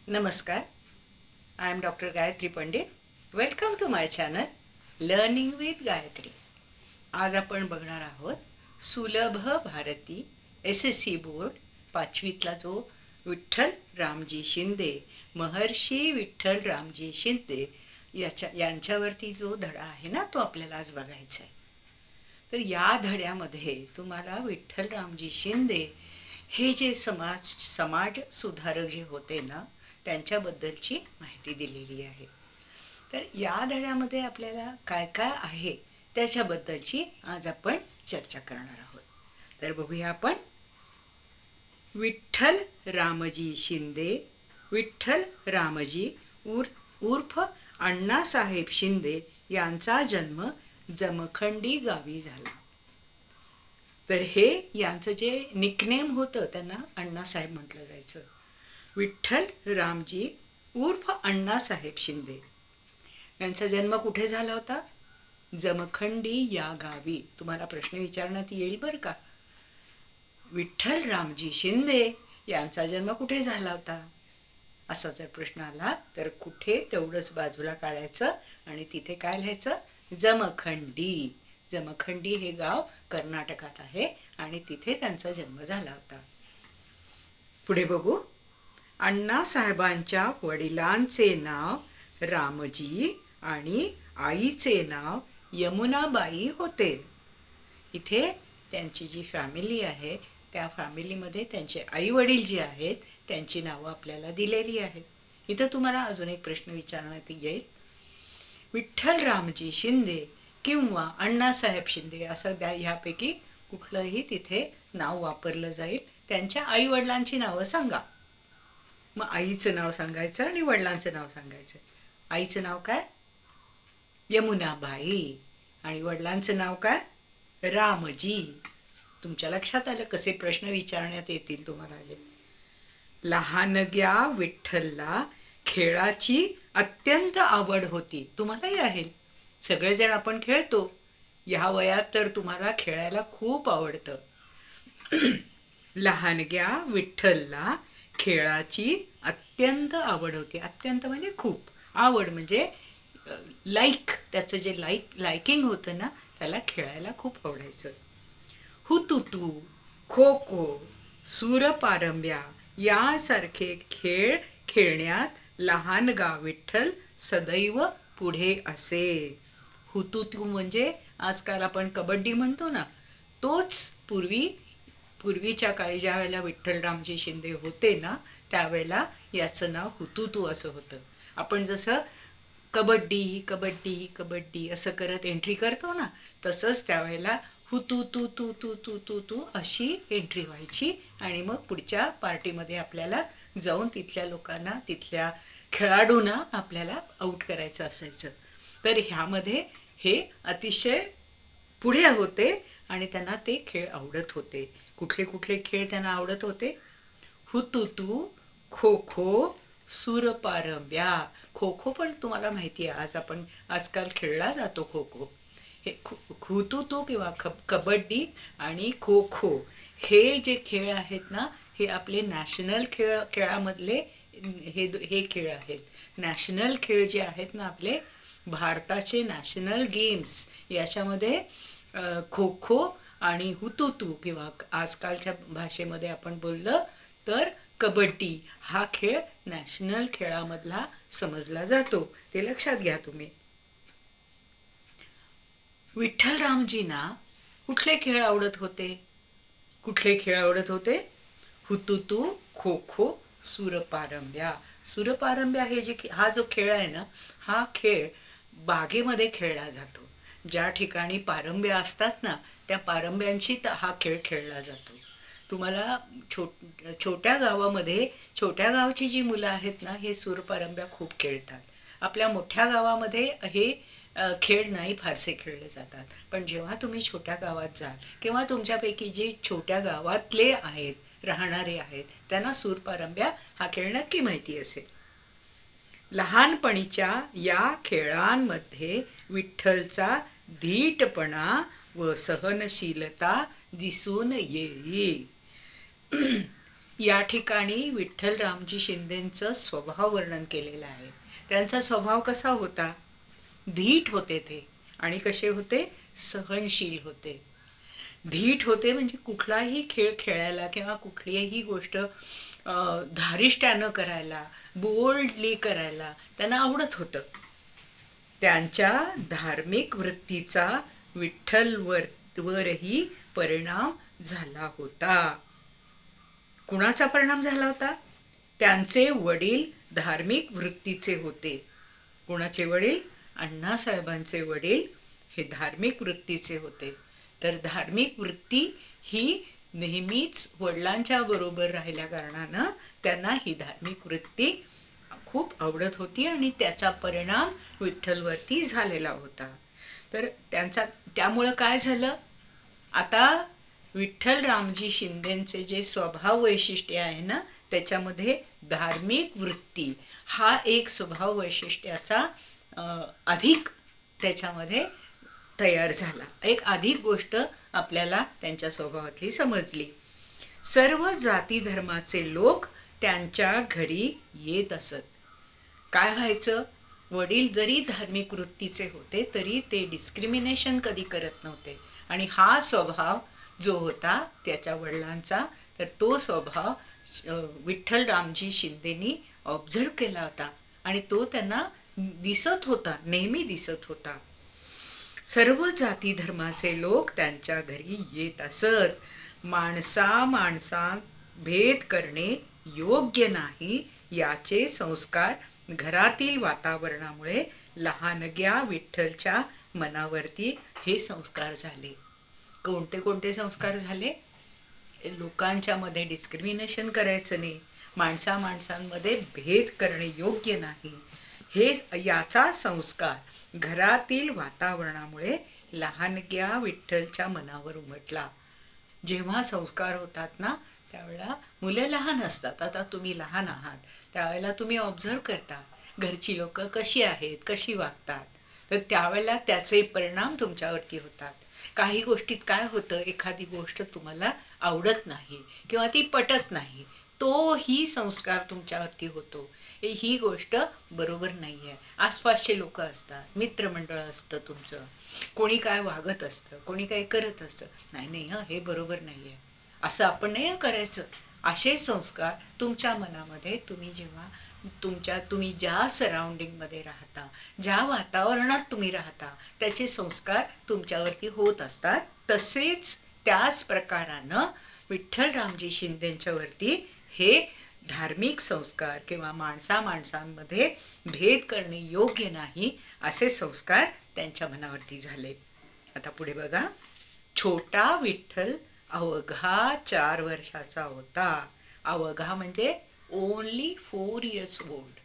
नमस्कार. I am doctor Gayatri Pandit. Welcome to my channel learning with Gayatri. आज आपण बघणार आहोत सुलभ भारती SSC बोर्ड पाचवीतला जो विठ्ठल रामजी शिंदे, महर्षी विठ्ठल रामजी शिंदे यांच्यावरती जो धडा आहे ना, तो आपल्याला आज बघायचा आहे. तर या धड्यामध्ये तुम्हाला विठ्ठल रामजी शिंदे हे जे समाज सुधारक जे होते ना, त्यांच्याबद्दलची माहिती दिलेली आहे. तर या धड्यामध्ये आपल्याला काय काय आहे त्याच्याबद्दलची आज आपण चर्चा करणार आहोत. तर बघूया आपण. विठ्ठल रामजी शिंदे, विठ्ठल रामजी उर्फ अण्णासाहेब शिंदे यांचा जन्म जमखंडी गावी झाला. तर हे यांचं जे निकनेम होतं त्यांना अण्णासाहेब म्हटलं जायचं. विठ्ठल रामजी उर्फ अण्णासाहेब शिंदे यांचा जन्म कुठे झाला होता? जमखंडी या गावी. तुम्हाला प्रश्न विचारण्यात येईल बरं का. विठ्ठल रामजी शिंदे यांचा जन्म कुठे झाला होता असा जर प्रश्न आला तर कुठे तेवढंच बाजूला काढायचं आणि तिथे काय लिहायचं? जमखंडी. जमखंडी हे गाव कर्नाटकात आहे आणि तिथे त्यांचा जन्म झाला होता. पुढे बघू. अण्णासाहेबांच्या वडिलांचे नाव रामजी आणि आईचे नाव यमुनाबाई होते. इथे त्यांची जी फॅमिली आहे त्या फॅमिलीमध्ये त्यांचे आई वडील जे आहेत त्यांची नावं आपल्याला दिलेली आहेत. इथं तुम्हाला अजून एक प्रश्न विचारण्यात येईल. विठ्ठल रामजी शिंदे किंवा अण्णासाहेब शिंदे असं ह्यापैकी कुठलंही तिथे नाव वापरलं जाईल. त्यांच्या आई वडिलांची नावं सांगा. मग आईचं नाव सांगायचं आणि वडिलांचं नाव सांगायचं. आईचं नाव काय? यमुनाबाई. आणि वडिलांचं नाव काय? रामजी. तुमच्या लक्षात आलं कसे प्रश्न विचारण्यात येतील तुम्हाला. लहानग्या विठ्ठलला खेळाची अत्यंत आवड होती. तुम्हालाही आहे. सगळेजण आपण खेळतो. ह्या वयात तर तुम्हाला खेळायला खूप आवडतं. लहानग्या विठ्ठलला खेळाची अत्यंत आवड होती. अत्यंत म्हणजे खूप. आवड म्हणजे लाईक. त्याचं जे लाईकिंग होतं ना, त्याला खेळायला खूप आवडायचं. हुतुतू, खो खो, सूरपारंब्या यासारखे खेळ खेळण्यात लहानगा विठ्ठल सदैव पुढे असे. हुतुतू म्हणजे आजकाल आपण कबड्डी म्हणतो ना, तोच पूर्वीच्या काळी ज्या वेळेला विठ्ठल रामजी शिंदे होते ना, त्यावेळेला याचं नाव हुतुतू असं होतं. आपण जसं कबड्डी कबड्डी कबड्डी असं करत एंट्री करतो ना, तसंच त्यावेळेला हुतुतू तू तू तू तू तू अशी एंट्री व्हायची आणि मग पुढच्या पार्टीमध्ये आपल्याला जाऊन तिथल्या लोकांना, तिथल्या खेळाडूंना आपल्याला आऊट करायचं असायचं. तर ह्यामध्ये हे अतिशय पुढे होते आणि त्यांना ते खेळ आवडत होते. कुठले कुठले खेळ त्यांना आवडत होते? हुतुतू, खो खो, सूरपारंब्या. खो खो पण तुम्हाला माहिती आहे, आजकाल खेळला जातो खो खो. हे हुतुतू किंवा कबड्डी आणि खो खो हे जे खेळ आहेत ना, हे आपले नॅशनल खेळामधले हे खेळ आहेत. नॅशनल खेळ जे आहेत ना आपले भारताचे नॅशनल गेम्स, याच्यामध्ये खो खो आणि हुतुतू किंवा आजकालच्या भाषेमध्ये आपण बोललं तर कबड्डी हा खेळ नॅशनल खेळामधला समजला जातो. ते लक्षात घ्या तुम्ही. विठ्ठल रामजींना कुठले खेळ आवडत होते? कुठले खेळ आवडत होते? हुतुतू, खो खो, सूरपारंब्या. सूरपारंब्या हा जो खेळ आहे ना, हा खेळ बागेमध्ये खेळला जातो. ज्या ठिकाणी पारंब्या असतात ना, त्या पारंब्यांशी हा खेळ खेळला जातो. तुम्हाला छोट्या गावामध्ये, छोट्या गावची जी मुलं आहेत ना, हे सूरपारंब्या खूप खेळतात. आपल्या मोठ्या गावामध्ये हे खेळ नाही फारसे खेळले जातात. पण जेव्हा तुम्ही छोट्या गावात जाल किंवा तुमच्यापैकी जे छोट्या गावातले आहेत, राहणारे आहेत, त्यांना सूरपारंब्या हा खेळ नक्की माहिती असेल. लहानपणीच्या या खेळांमध्ये विठ्ठलचा धीटपणा व सहनशीलता दिसून येईल. या ठिकाणी विठ्ठल रामजी शिंदेंचं स्वभाव वर्णन केलेलं आहे. त्यांचा स्वभाव कसा होता? धीट होते ते. आणि कसे होते? सहनशील होते. धीट होते म्हणजे कुठलाही खेळ खेळायला किंवा कुठलीही गोष्ट धारिष्ट्यानं करायला, बोल्डली करायला त्यांना आवडत होतं. त्यांच्या धार्मिक वृत्तीचा विठ्ठलवरही परिणाम झाला होता. कुणाचा परिणाम झाला होता? त्यांचे वडील धार्मिक वृत्तीचे होते. कुणाचे वडील? अण्णासाहेबांचे वडील हे धार्मिक वृत्तीचे होते. तर धार्मिक वृत्ती ही नेहमीच वडिलांच्या बरोबर राहिल्या कारणानं त्यांना ही धार्मिक वृत्ती खूप आवडत होती आणि त्याचा परिणाम विठ्ठलवरती झालेला होता. तर त्यामुळं काय झालं? आता विठ्ठल रामजी शिंदेंचे जे स्वभाव वैशिष्ट्य आहे ना, त्याच्यामध्ये धार्मिक वृत्ती हा एक स्वभाव वैशिष्ट्याचा अधिक त्याच्यामध्ये तयार झाला. एक अधिक गोष्ट आपल्याला त्यांच्या स्वभावातली समजली. सर्व जाती धर्माचे लोक त्यांच्या घरी येत असत. काय व्हायचं? वडील जरी धार्मिक वृत्तीचे होते तरी ते डिस्क्रिमिनेशन कधी करत नव्हते. आणि हा स्वभाव जो होता त्याच्या वडिलांचा, तर तो स्वभाव विठ्ठल रामजी शिंदेनी ऑब्झर्व केला होता आणि तो त्यांना दिसत होता, नेहमी दिसत होता. सर्व जाती धर्माचे लोक त्यांच्या घरी येत असत. माणसात भेद करणे योग्य नाही याचे संस्कार घरातील वातावरणामुळे लहानग्या विठ्ठलच्या मनावरती हे संस्कार झाले. कोणते कोणते संस्कार झाले? लोकांच्या मध्ये डिस्क्रिमिनेशन करायचं नाही, माणसांमध्ये भेद करणे योग्य नाही, हे याचा संस्कार घरातील वातावरणामुळे लहानग्या विठ्ठलच्या मनावर उमटला. जेव्हा संस्कार होतात ना त्यावेळेला मुलं लहान असतात. आता तुम्ही लहान आहात त्यावेळेला तुम्ही ऑब्झर्व करता घरची लोक कशी आहेत, कशी वागतात, तर त्यावेळेला त्याचे परिणाम तुमच्यावरती होतात. काही गोष्टीत काय होतं, एखादी गोष्ट तुम्हाला आवडत नाही किंवा ती पटत नाही, तोही संस्कार तुमच्यावरती होतो. ही गोष्ट बरोबर नाही आहे. आसपासचे लोक असतात, मित्रमंडळ असतं तुमचं, कोणी काय वागत असतं, कोणी काय करत असतं, नाही नाही हां हे बरोबर नाही आहे, असं आपण नाही करायचं. असे संस्कार तुमच्या मनामध्ये तुम्ही जेव्हा तुम्ही ज्या सराउंडिंगमध्ये राहता, ज्या वातावरणात तुम्ही राहता, त्याचे संस्कार तुमच्यावरती होत असतात. तसेच त्याच प्रकारानं विठ्ठल रामजी शिंदेंच्यावरती हे धार्मिक संस्कार किंवा माणसांमध्ये भेद करणे योग्य नाही असे संस्कार त्यांच्या मनावरती झाले. आता पुढे बघा. छोटा विठ्ठल अवघा 4 वर्षाचा होता. अवघा म्हणजे only 4 years old.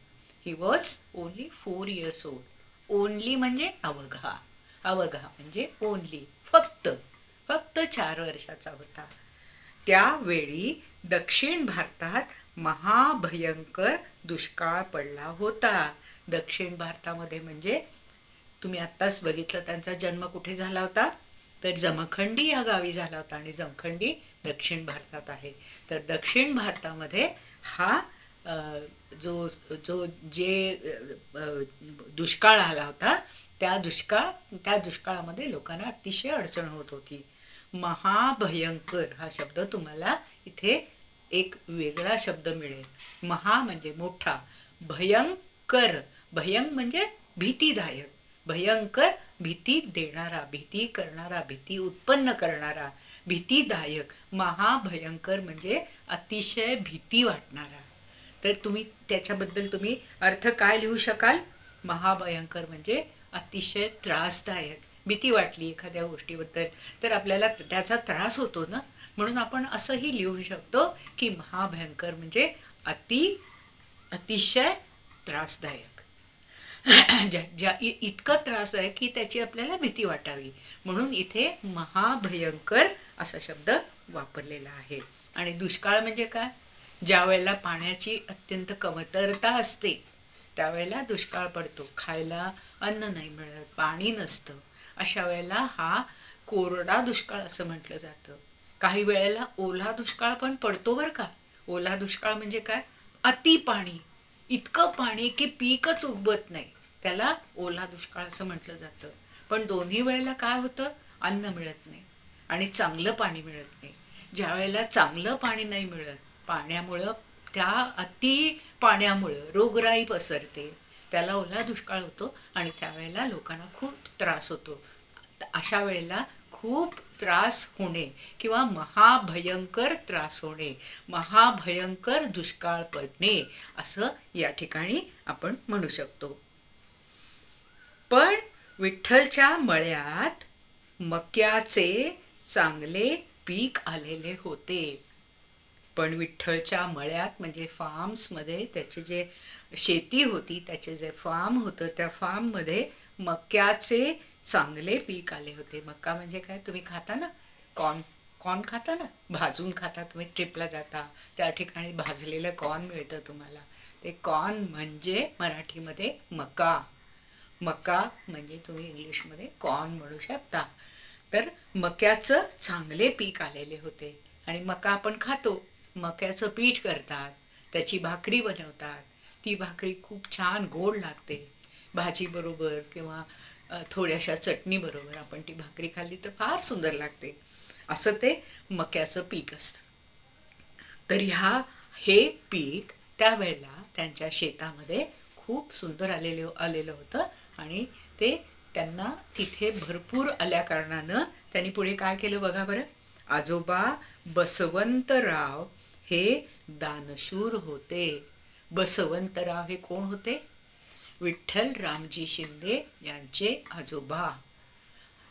He was only 4 years old. Only म्हणजे अवघा, अवघा म्हणजे ओनली, फक्त 4 वर्षाचा होता. त्यावेळी दक्षिण भारतात महाभयंकर दुष्काळ पडला होता. दक्षिण भारतामध्ये म्हणजे तुम्ही आत्ताच बघितलं त्यांचा जन्म कुठे झाला होता, तर जमखंडी या गावी झाला होता आणि जमखंडी दक्षिण भारतात आहे. तर दक्षिण भारतामध्ये हा जे दुष्काळ आला होता त्या दुष्काळामध्ये लोकांना अतिशय अडचण होत होती. महाभयंकर हा शब्द तुम्हाला इथे एक वेगळा शब्द मिळेल. महा म्हणजे मोठा, भयंकर, भयंग म्हणजे भीतीदायक, भयंकर भीती देणारा, भीती करणारा, भीती उत्पन्न करणारा, भीतीदायक. महाभयंकर म्हणजे अतिशय भीती वाटणारा. तर तुम्ही त्याच्याबद्दल तुम्ही अर्थ काय लिहू शकाल? महाभयंकर म्हणजे अतिशय त्रासदायक. भीती वाटली एखाद्या गोष्टीबद्दल तर आपल्याला त्याचा त्रास होतो ना, म्हणून आपण असंही लिहू शकतो की महाभयंकर म्हणजे अतिशय त्रासदायक. इतकं त्रासदायक की त्याची आपल्याला भीती वाटावी, म्हणून इथे महाभयंकर असा शब्द वापरलेला आहे. आणि दुष्काळ म्हणजे काय? ज्या वेळेला पाण्याची अत्यंत कमतरता असते त्यावेळेला दुष्काळ पडतो. खायला अन्न नाही मिळत, पाणी नसतं, अशा वेळेला हा कोरडा दुष्काळ असं म्हटलं जातं. काही वेळेला ओला दुष्काळ पण पडतो बरं का. ओला दुष्काळ म्हणजे काय? अति पाणी, इतकं पाणी की पीकच उगवत नाही, त्याला ओला दुष्काळ असं म्हटलं जातं. पण दोन्ही वेळेला काय होतं? अन्न मिळत नाही आणि चांगलं पाणी मिळत नाही. ज्या वेळेला चांगलं पाणी नाही मिळत, पाण्यामुळं, त्या अति पाण्यामुळं रोगराई पसरते, त्याला ओला दुष्काळ होतो आणि त्यावेळेला लोकांना खूप त्रास होतो. अशा वेळेला खूप त्रास होणे किंवा महाभयंकर त्रास होणे, महाभयंकर दुष्काळ पडणे, असं या ठिकाणी आपण म्हणू शकतो. पण विठ्ठलच्या मळ्यात मक्याचे चांगले पीक आलेले होते. पण विठ्ठलच्या मळ्यात म्हणजे फार्म्समध्ये, त्याची जे शेती होती, त्याचे जे फार्म होतं, त्या फार्ममध्ये मक्याचे चांगले पीक आले होते. मक्का म्हणजे काय? तुम्ही खाता ना, कॉर्न, कॉर्न खाता ना, भाजून खाता. तुम्ही ट्रिपला जाता त्या ठिकाणी भाजलेलं कॉर्न मिळतं तुम्हाला, ते कॉर्न म्हणजे मराठीमध्ये मका. मका म्हणजे तुम्ही इंग्लिशमध्ये कॉर्न म्हणू शकता. तर मक्याचं चांगले पीक आलेले होते आणि मका आपण खातो. मक्याचं पीठ करतात, त्याची भाकरी बनवतात. ती भाकरी खूप छान गोड लागते. भाजीबरोबर किंवा थोड्याशा चटणीबरोबर आपण ती भाकरी खाल्ली तर फार सुंदर लागते. असं ते मक्याचं पीक असतं. तर हे पीक त्यावेळेला त्यांच्या शेतामध्ये खूप सुंदर आलेलं होतं आणि ते त्यांना तिथे भरपूर आल्या कारणानं त्यांनी पुढे काय केलं बघा बरं. आजोबा बसवंतराव हे दानशूर होते. बसवंतराव हे कोण होते? विठ्ठल रामजी शिंदे यांचे आजोबा.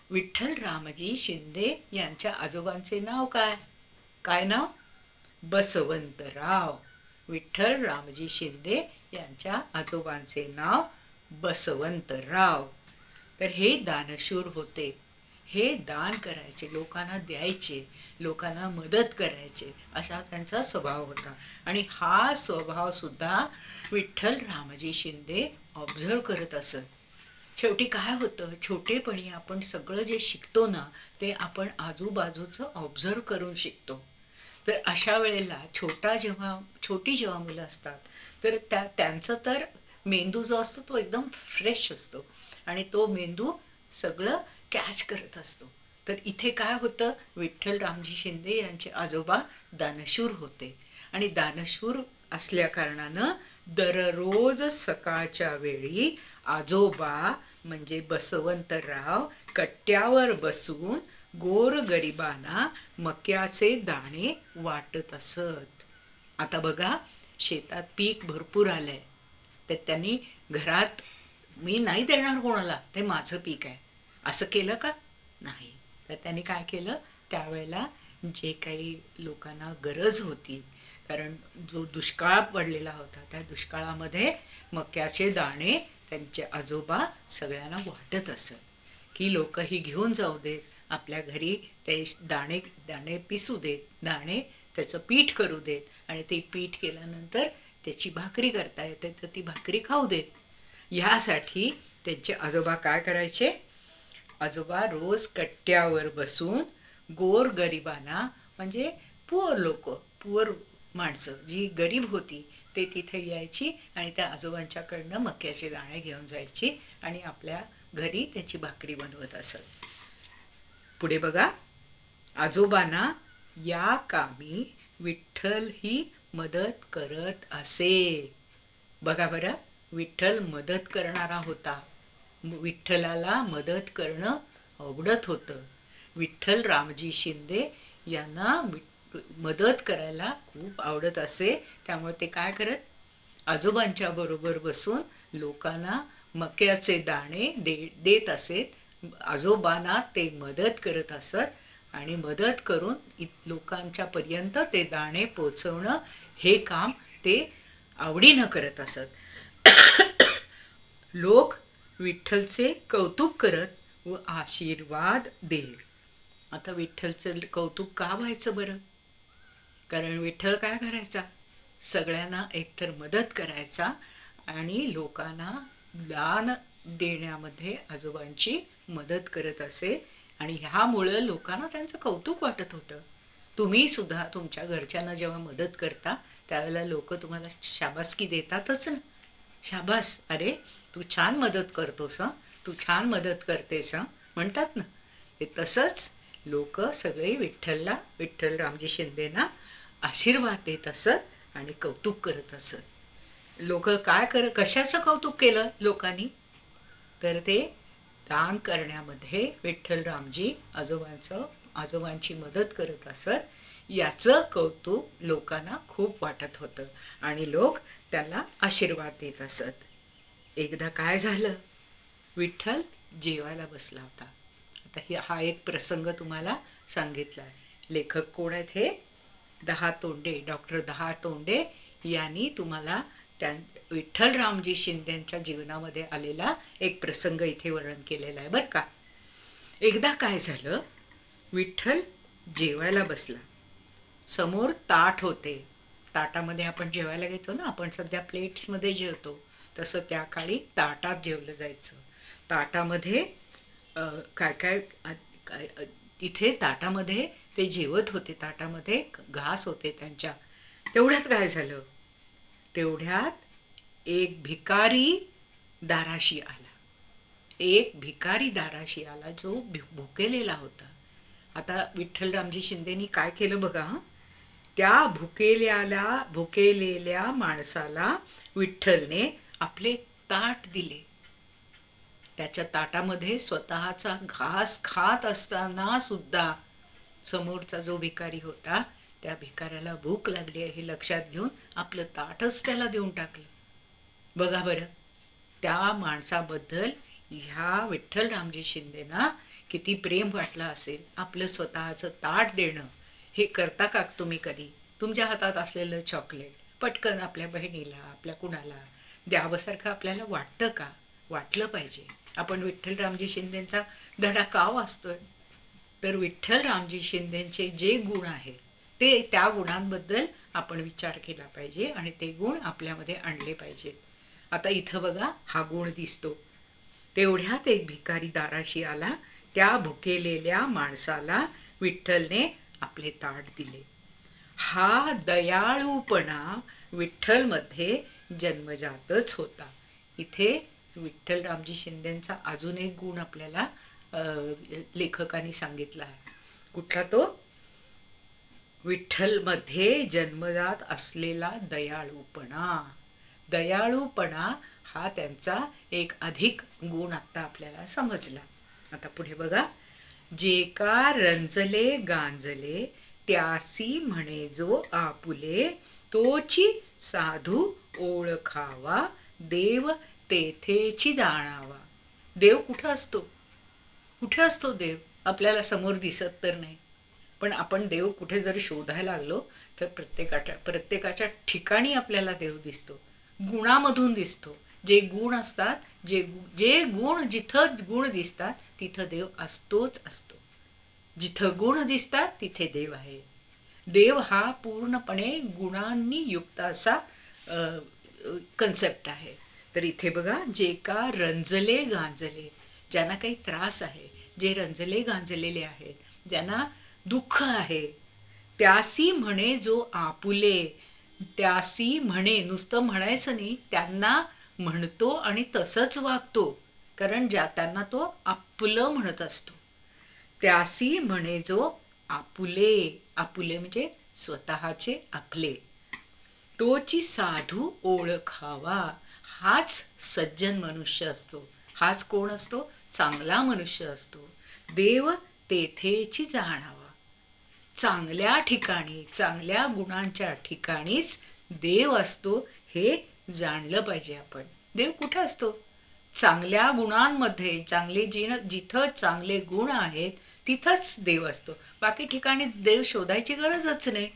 विठ्ठल रामजी शिंदे यांच्या आजोबांचे नाव काय? काय नाव? बसवंतराव. विठ्ठल रामजी शिंदे यांच्या आजोबांचे नाव बसवंतराव. तर हे दानशूर होते. हे दान करायचे, लोकांना द्यायचे, लोकांना मदत करायचे, असा त्यांचा स्वभाव होता. आणि हा स्वभाव सुद्धा विठ्ठल रामजी शिंदे ऑब्झर्व करत असत. शेवटी काय होतं, छोटेपणी आपण सगळं जे शिकतो ना, ते आपण आजूबाजूचं ऑब्झर्व करून शिकतो. तर अशा वेळेला छोटी जेव्हा मुलं असतात, तर त्यांचं तर मेंदू जो असतो तो एकदम फ्रेश असतो आणि तो मेंदू सगळं कॅच करत असतो. तर इथे काय होतं, विठ्ठल रामजी शिंदे यांचे आजोबा दानशूर होते आणि दानशूर असल्या कारणानं दररोज सकाळच्या वेळी आजोबा म्हणजे बसवंतराव कट्ट्यावर बसून गोरगरिबांना मक्याचे दाणे वाटत असत. आता बघा, शेतात पीक भरपूर आलंय, तर त्यांनी घरात, मी नाही देणार कोणाला, ते माझं पीक आहे, असं केलं का? नाही. तर त्यांनी काय केलं, त्यावेळेला जे काही लोकांना गरज होती, कारण जो दुष्काळ पडलेला होता, त्या दुष्काळामध्ये मक्याचे दाणे त्यांचे आजोबा सगळ्यांना वाटत असत की लोक ही घेऊन जाऊ देत, आपल्या घरी ते दाणे पिसू देत, दाणे त्याचं पीठ करू देत आणि ते पीठ केल्यानंतर त्याची भाकरी करता येते, तर ती भाकरी खाऊ देत. ह्यासाठी त्यांचे आजोबा काय करायचे, आजोबा रोज कट्ट्यावर बसून गोरगरिबांना, म्हणजे पुअर माणसं जी गरीब होती ते तिथे यायची आणि त्या आजोबांच्याकडनं मक्याचे दाणे घेऊन जायची आणि आपल्या घरी त्याची भाकरी बनवत असत. पुढे बघा, आजोबांना या कामी विठ्ठल ही मदत करत असे. बघा बरं, विठ्ठल मदत करणारा होता. विठ्ठलाला मदत करणं आवडत होतं. विठ्ठल रामजी शिंदे यांना मदत करायला खूप आवडत असे. त्यामुळे ते काय करत, आजोबांच्या बरोबर बसून लोकांना मक्याचे दाणे देत असेत. आजोबांना ते मदत करत असत आणि मदत करून लोकांच्या पर्यंत ते दाणे पोचवणं हे काम ते आवडीनं करत असत. लोक विठ्ठलचे कौतुक करत व आशीर्वाद देत. आता विठ्ठलचं कौतुक का व्हायचं बरं? कारण विठ्ठल काय करायचा, सगळ्यांना एकतर मदत करायचा आणि लोकांना दान देण्यामध्ये आजोबांची मदत करत असे आणि ह्यामुळं लोकांना त्यांचं कौतुक वाटत होतं. तुम्ही सुद्धा तुमच्या घरच्यांना जेव्हा मदत करता त्यावेळेला लोक तुम्हाला शाबासकी देतातच ना. शाबास, अरे तू छान मदत करतोस हं, तू छान मदत करतेस हं, म्हणतात ना. ते तसंच लोक सगळे विठ्ठल रामजी शिंदेना आशीर्वाद देत असत आणि कौतुक करत असत. लोक कशाचं कौतुक केलं लोकांनी, तर ते दान करण्यामध्ये विठ्ठलरामजी आजोबांची मदत करत असत याचं कौतुक लोकांना खूप वाटत होतं आणि लोक त्याला आशीर्वाद देत असत. एकदा काय झालं, विठ्ठल जेवायला बसला होता. आता हा एक प्रसंग तुम्हाला सांगितला आहे. लेखक कोण आहेत हे? दहातोंडे, डॉक्टर दहातोंडे यांनी तुम्हाला विठ्ठलरामजी शिंदेच्या जीवनामध्ये आलेला एक प्रसंग इथे वर्णन केलेला आहे बरं का. एकदा काय झालं, विठ्ठल जेवायला बसला. समोर ताट होते. ताटामध्ये आपण जेवायला घेतो ना, आपण सध्या प्लेट्समध्ये जेवतो तसं त्या काळी ताटात जेवलं जायचं. ताटामध्ये काय काय तिथे ताटामध्ये ते जेवत होते. ताटामध्ये घास होते त्यांच्या. तेवढ्यात काय झालं, तेवढ्यात एक भिकारी दाराशी आला जो भुकेलेला होता. आता विठ्ठलरामजी शिंदेनी काय केलं बघा. त्या भुकेलेल्या माणसाला विठ्ठलने आपले ताट दिले. त्याच्या ताटामध्ये स्वतःचा घास खात असताना सुद्धा समोरचा जो भिकारी होता त्या भिकाऱ्याला भूक लागली आहे हे लक्षात घेऊन आपलं ताटच त्याला देऊन टाकलं. बघा बरं, त्या माणसाबद्दल ह्या विठ्ठलरामजी शिंदेना किती प्रेम वाटलं असेल. आपलं स्वतःचं ताट देणं हे करता का तुम्ही कधी? तुमच्या हातात असलेलं चॉकलेट पटकन आपल्या बहिणीला, आपल्या कुणाला द्यावंसारखं आपल्याला वाटतं का? वाटलं पाहिजे. आपण विठ्ठलरामजी शिंदेचा धडा का वाचतोय, तर विठ्ठलरामजी शिंदेचे जे गुण आहेत ते त्या गुणांबद्दल आपण विचार केला पाहिजे आणि ते गुण आपल्यामध्ये आणले पाहिजेत. आता इथं बघा हा गुण दिसतो. तेवढ्यात एक भिकारी दाराशी आला. त्या भुकेलेल्या माणसाला विठ्ठलने आपले ताट दिले. हा दयाळूपणा विठ्ठलमध्ये जन्मजातच होता. इथे विठ्ठलरामजी शिंदेचा अजून एक गुण आपल्याला लेखकांनी सांगितला आहे. कुठला तो? विठ्ठलमध्ये जन्मजात असलेला दयाळूपणा हा त्यांचा एक अधिक गुण आता आपल्याला समजला. आता पुढे बघा. जे का रंजले गांजले त्यासी म्हणे जो आपुले तोची साधू ओळखावा देव तेथेची जाणावा. देव कुठं असतो देव? आपल्याला समोर दिसत तर नाही, पण आपण देव कुठे जर शोधायला लागलो तर प्रत्येकाच्या ठिकाणी आपल्याला देव दिसतो. गुणामधून दिसतो. जे गुण असतात, जे गुण जिथं गुण दिसतात तिथं देव असतोच असतो. जिथं गुण दिसतात तिथे देव आहे. देव हा पूर्णपणे गुणांनी युक्त असा कन्सेप्ट आहे. तर इथे बघा, जे का रंजले गांजले, ज्यांना काही त्रास आहे, जे रंजले गांजलेले आहेत, ज्यांना दुःख आहे, त्यासी म्हणे जो आपुले. त्यासी म्हणे, नुसतं म्हणायचं नाही, त्यांना म्हणतो आणि तसंच वागतो, कारण त्यांना तो आपलं म्हणत असतो. त्यासी म्हणे जो आपुले म्हणजे स्वतःचे आपले. तोची साधू ओळखावा. हाच सज्जन मनुष्य असतो. हाच कोण असतो? चांगला मनुष्य असतो. देव तेथेची जाणावा. चांगल्या ठिकाणी, चांगल्या गुणांच्या ठिकाणीच देव असतो हे जाणलं पाहिजे आपण. देव कुठं असतो? चांगल्या गुणांमध्ये. जिथं चांगले गुण आहेत तिथंच देव असतो. बाकी ठिकाणी देव शोधायची गरजच नाही.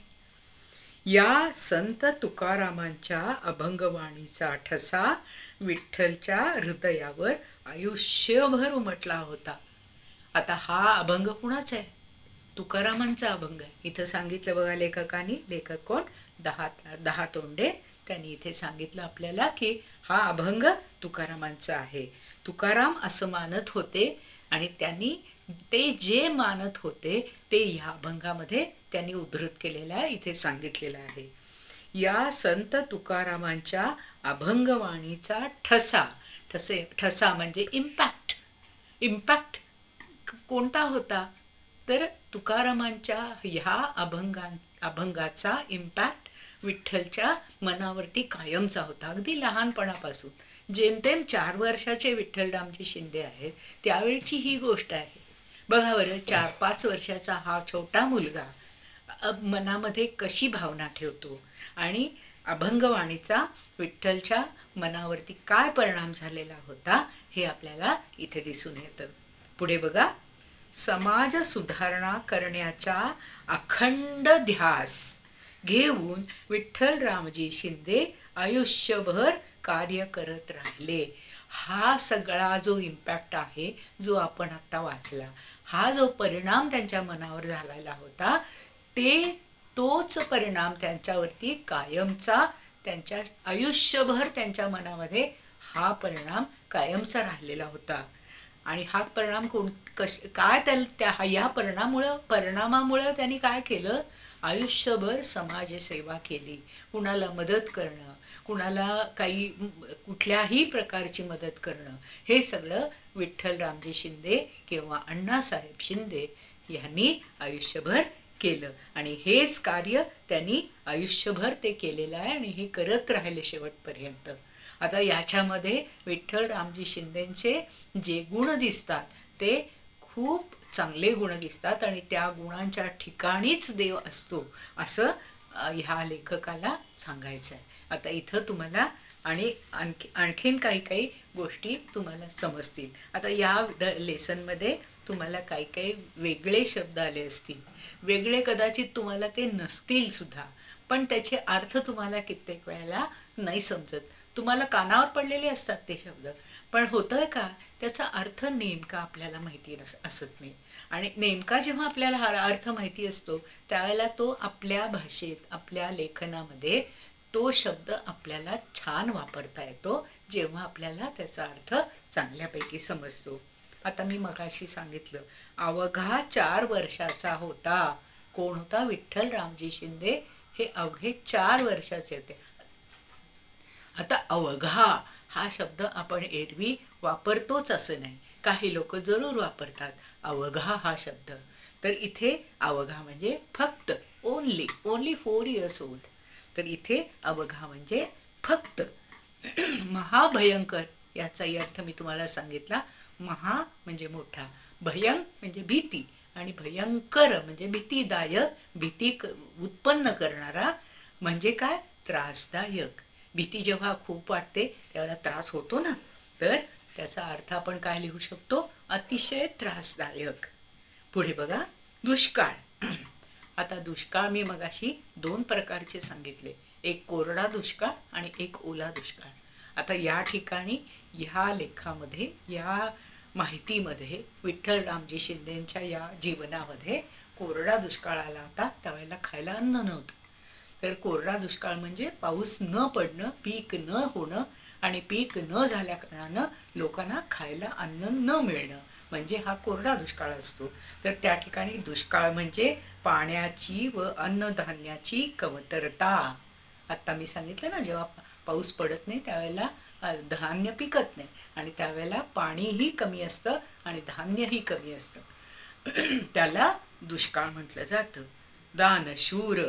या संत तुकारामांच्या अभंगवाणीचा ठसा विठ्ठलच्या हृदयावर आयुष्यभर उमटला होता. आता हा अभंग कुणाचा आहे? तुकारामांचा अभंग आहे. इथं सांगितलं बघा लेखकांनी. लेखक कोण? दहातोंडे. त्यांनी इथे सांगितलं आपल्याला की हा अभंग तुकारामांचा आहे. तुकाराम असं मानत होते आणि त्यांनी ते जे मानत होते ते ह्या अभंगामध्ये त्यांनी उद्धृत केलेला इथे सांगितलेला आहे. या संत तुकारामांच्या अभंगवाणीचा ठसा म्हणजे इम्पॅक्ट कोणता होता, तर तुकारामांच्या ह्या अभंगाचा इम्पॅक्ट विठ्ठलच्या मनावरती कायमचा होता. अगदी लहानपणापासून, जेमतेम 4 वर्षाचे विठ्ठलरामजी शिंदे आहेत त्यावेळची ही गोष्ट आहे. बघा बरं, 4-5 वर्षाचा हा छोटा मुलगा मनामध्ये कशी भावना ठेवतो आणि अभंगवाणीचा विठ्ठलच्या मनावरती काय परिणाम झालेला होता हे आपल्याला इथे दिसून येतं. पुढे बघा, समाज सुधारणा करण्याचा अखंड ध्यास घेऊन विठ्ठलरामजी शिंदे आयुष्यभर कार्य करत राहिले. हा सगळा जो इम्पॅक्ट आहे, जो आपण आता वाचला, हा जो परिणाम त्यांच्या मनावर झालेला होता, तोच परिणाम त्यांच्यावरती कायमचा, त्यांच्या आयुष्यभर त्यांच्या मनामध्ये हा परिणाम कायमचा राहिलेला होता. आणि हा परिणाम या परिणामामुळे त्यांनी काय केलं, आयुष्यभर समाजसेवा केली. कुणाला मदत करणं, कुणाला कुठल्याही प्रकारची मदत करणं, हे सगळं विठ्ठलरामजी शिंदे किंवा अण्णासाहेब शिंदे यांनी आयुष्यभर केलं. आणि हेच कार्य त्यांनी आयुष्यभर ते केलेलं आहे आणि हे करत राहिले शेवटपर्यंत. आता याच्यामध्ये विठ्ठलरामजी शिंदेचे जे गुण दिसतात ते खूप चांगले गुण दिसतात आणि त्या गुणांच्या ठिकाणीच देव असतो असं ह्या लेखकाला सांगायचं आहे. आता इथं तुम्हाला आणखीन काही गोष्टी तुम्हाला समजतील. आता या लेसनमध्ये तुम्हाला काही वेगळे शब्द आले असतील, वेगळे कदाचित तुम्हाला ते नसतील सुद्धा, पण त्याचे अर्थ तुम्हाला कित्येक वेळेला नाही समजत. तुम्हाला कानावर पडलेले असतात ते शब्द, पण होतं का त्याचा अर्थ नेमका आपल्याला माहिती असत नाही. आणि नेमका जेव्हा आपल्याला हा अर्थ माहिती असतो त्यावेळेला तो आपल्या भाषेत, आपल्या लेखनामध्ये तो शब्द आपल्याला छान वापरता येतो, जेव्हा आपल्याला त्याचा अर्थ चांगल्यापैकी समजतो. आता मी मगाशी सांगितलं, अवघा 4 वर्षाचा होता. कोण होता? विठ्ठलरामजी शिंदे. हे अवघे 4 वर्षाचे होते. आता अवघा हा शब्द आपण एरवी वापरतोच असं नाही, काही लोक जरूर वापरतात अवघा हा शब्द. तर इथे अवघा म्हणजे फक्त, ओनली 4 years old. तर इथे अवघा म्हणजे फक्त. महाभयंकर याचा अर्थ मी तुम्हाला सांगितला. महा म्हणजे मोठा, भयं म्हणजे भीती, आणि भयंकर म्हणजे भीतीदायक, भीती उत्पन्न करणारा. म्हणजे काय? त्रासदायक. भीती जेव्हा खूप वाटते त्याला त्रास होतो ना, तर त्याचा अर्थ आपण काय लिहू शकतो? अतिशय त्रासदायक. पुढे बघा, दुष्काळ. आता दुष्काळ मी मगाशी 2 प्रकारचे सांगितले, एक कोरडा दुष्काळ आणि एक ओला दुष्काळ. आता या ठिकाणी ह्या लेखामध्ये, या माहितीमध्ये विठ्ठलरामजी शिंदेंच्या या जीवनामध्ये कोरडा दुष्काळ आला होता. त्यावेळेला खायला अन्न नव्हतं. तर कोरडा दुष्काळ म्हणजे पाऊस न पडणं, पीक न होणं, आणि पीक न झाल्या कारणानं लोकांना खायला अन्न न मिळणं, म्हणजे हा कोरडा दुष्काळ असतो. तर त्या ठिकाणी दुष्काळ म्हणजे पाण्याची व अन्नधान्याची कमतरता. आता मी सांगितलं ना, जेव्हा पाऊस पडत नाही त्यावेळेला धान्य पिकत नाही, आणि त्यावेळेला पाणीही कमी असतं आणि धान्यही कमी असतं. त्याला दुष्काळ म्हटलं जातं. दानशूर.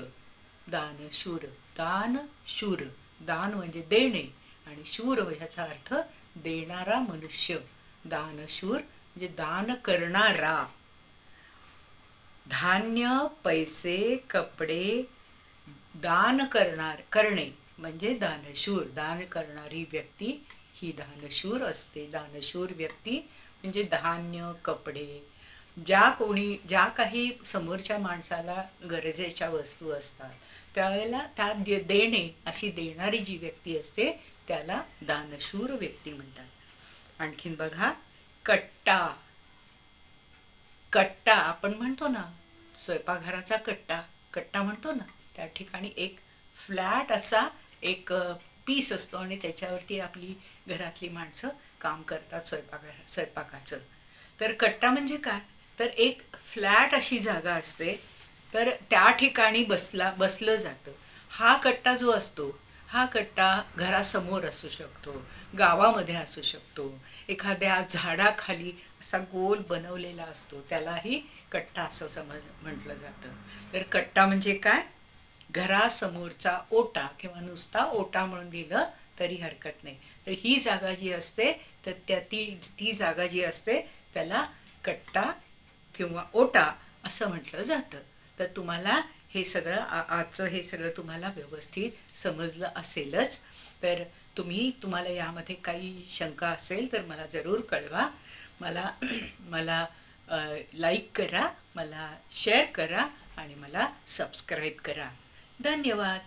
दानशूर, दानशूर, दान म्हणजे देणे, आणि शूर ह्याचा अर्थ देणारा मनुष्य. दानशूर म्हणजे दान करणारा. धान्य, पैसे, कपडे दान करणे म्हणजे दानशूर. दान करणारी व्यक्ती ही दानशूर असते. दानशूर व्यक्ती म्हणजे धान्य, कपडे, ज्या काही समोरच्या माणसाला गरजेच्या वस्तू असतात त्यावेळेला त्या देणे, अशी देणारी जी व्यक्ती असते त्याला दानशूर व्यक्ती म्हणतात. आणखीन बघा, कट्टा. कट्टा आपण म्हणतो ना, स्वयंपाकघराचा कट्टा म्हणतो ना, त्या ठिकाणी एक फ्लॅट असा एक पीस असतो आणि त्याच्यावरती आपली घरातली माणसं काम करतात स्वयंपाकाचं. तर कट्टा म्हणजे काय? तर एक फ्लॅट अशी जागा असते तर त्या ठिकाणी बसलं जातं. हा कट्टा जो असतो, हा कट्टा घरासमोर असू शकतो, गावामध्ये असू शकतो, एखाद्या झाडाखाली असा गोल बनवलेला असतो, त्यालाही कट्टा असं म्हटलं जातं. तर कट्टा म्हणजे काय? घरासमोरचा ओटा किंवा नुसता ओटा म्हणून दिलं तरी हरकत नाही. तर ही जागा जी असते, तर ती जागा जी असते त्याला कट्टा किंवा ओटा असं म्हटलं जातं. तर तुम्हाला हे सगळं आजचं हे सगळं तुम्हाला व्यवस्थित समजलं असेलच. तर तुम्हाला यामध्ये काही शंका असेल तर मला जरूर कळवा. मला मला लाईक करा, मला शेअर करा आणि मला सबस्क्राईब करा. धन्यवाद.